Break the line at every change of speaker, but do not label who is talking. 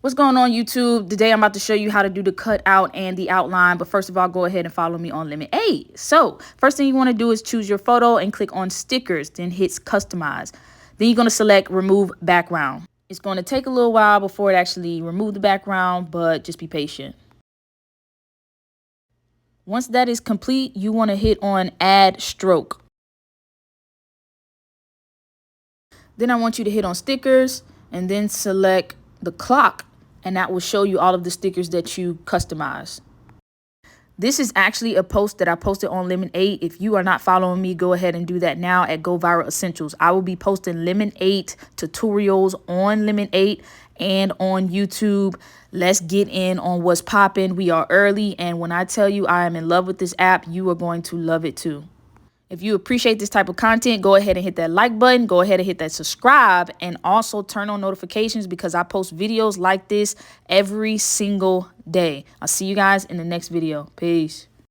What's going on, YouTube? Today I'm about to show you how to do the cutout and the outline. But first of all, go ahead and follow me on Lemon8. So first thing you want to do is choose your photo and click on stickers, then hit customize. Then you're going to select remove background. It's going to take a little while before it actually remove the background, but just be patient. Once that is complete, you want to hit on add stroke. Then I want you to hit on stickers and then select the clock, and that will show you all of the stickers that you customize. This is actually a post that I posted on Lemon8. If you are not following me, go ahead and do that now at Go Viral Essentials. I will be posting Lemon8 tutorials on Lemon8 and on YouTube. Let's get in on what's popping. We are early, and when I tell you I am in love with this app, you are going to love it too. If you appreciate this type of content, go ahead and hit that like button. Go ahead and hit that subscribe, and also turn on notifications because I post videos like this every single day. I'll see you guys in the next video. Peace.